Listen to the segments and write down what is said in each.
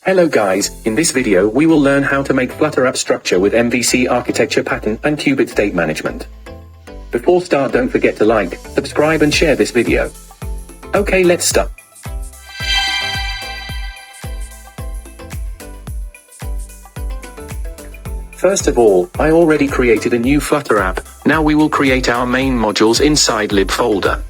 Hello guys, in this video we will learn how to make Flutter app structure with MVC architecture pattern and qubit state management. Before start, don't forget to like, subscribe and share this video. Okay, let's start. First of all, I already created a new Flutter app. Now we will create our main modules inside lib folder.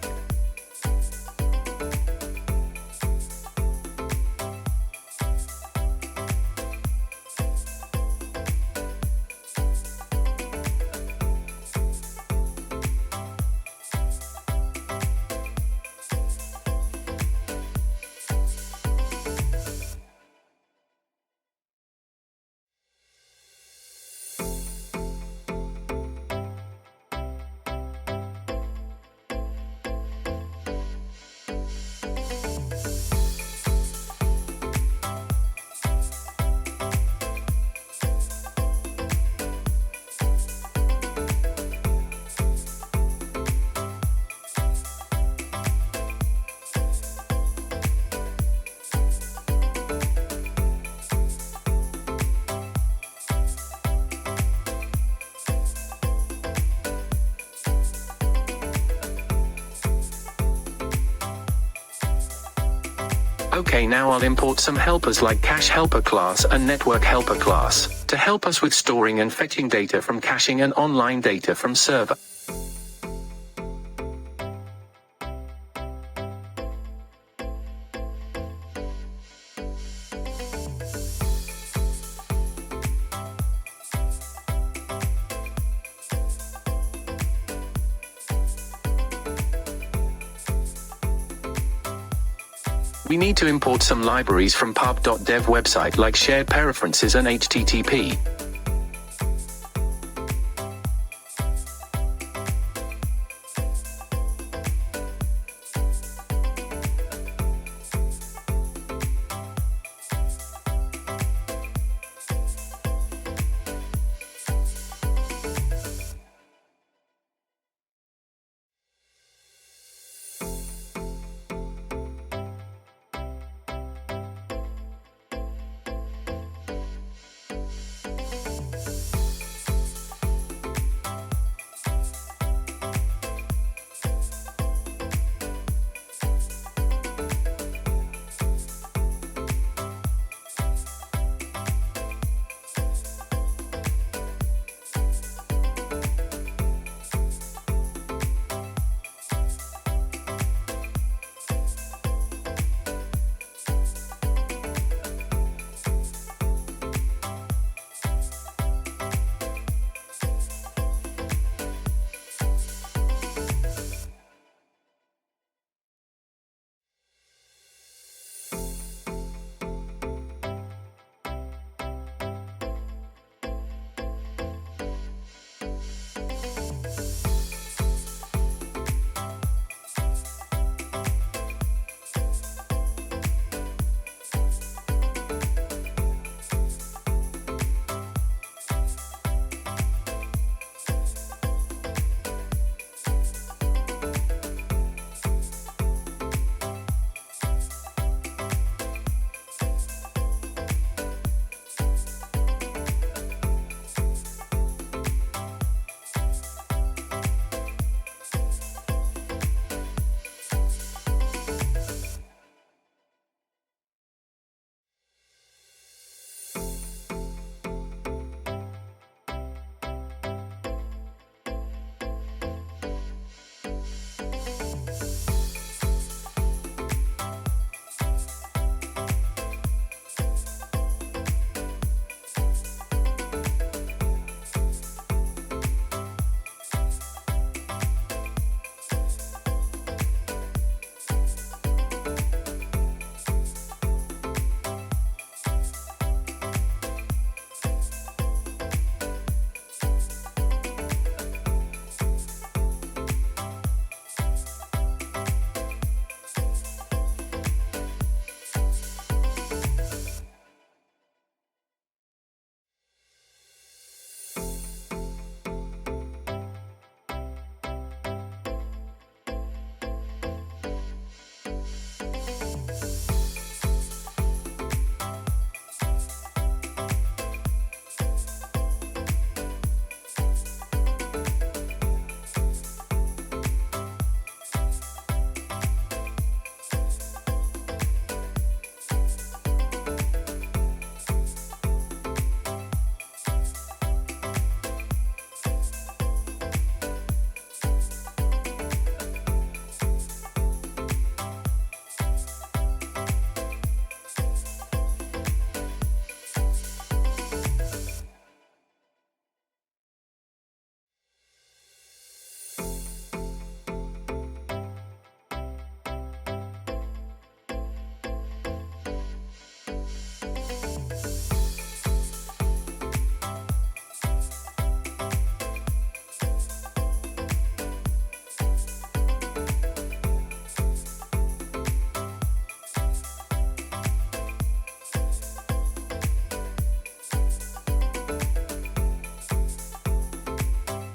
Okay, now I'll import some helpers like cache helper class and network helper class to help us with storing and fetching data from caching and online data from server. We need to import some libraries from pub.dev website like shared preferences and HTTP.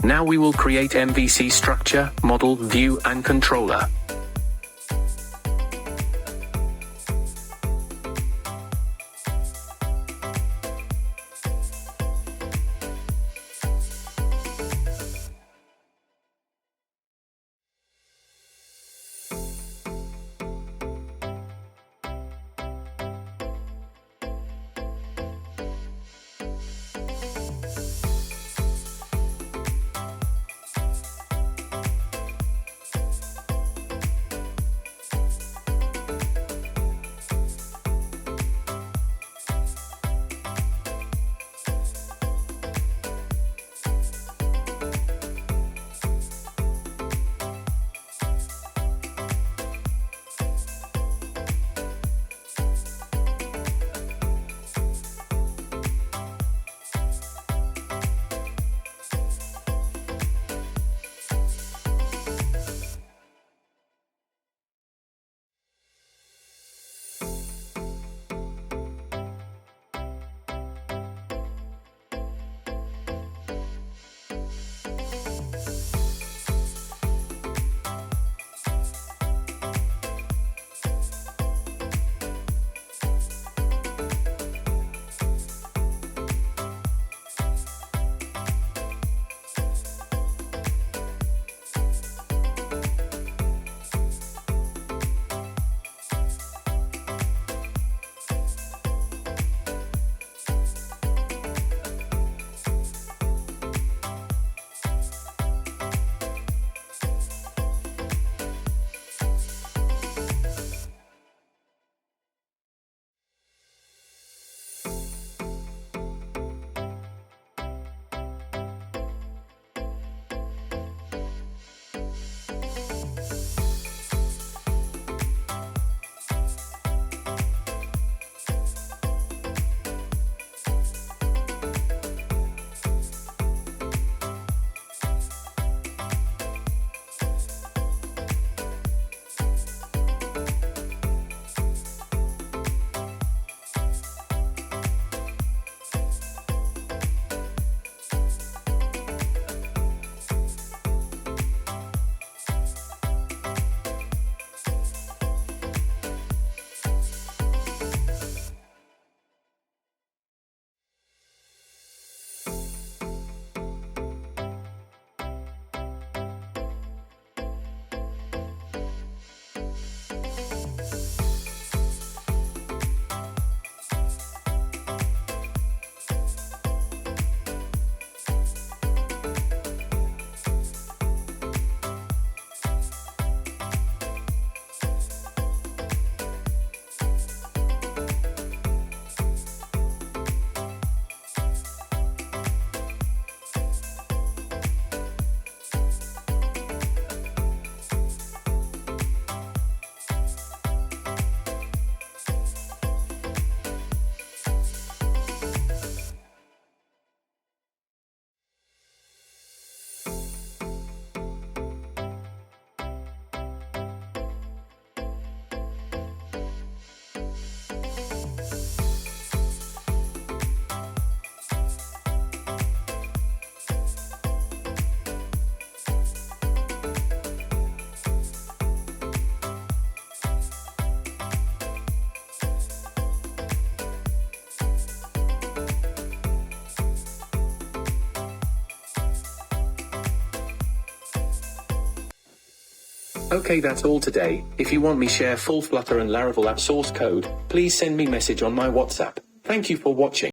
Now we will create MVC structure, model, view, and controller. Okay, that's all today. If you want me share full Flutter and Laravel app source code, please send me message on my WhatsApp. Thank you for watching.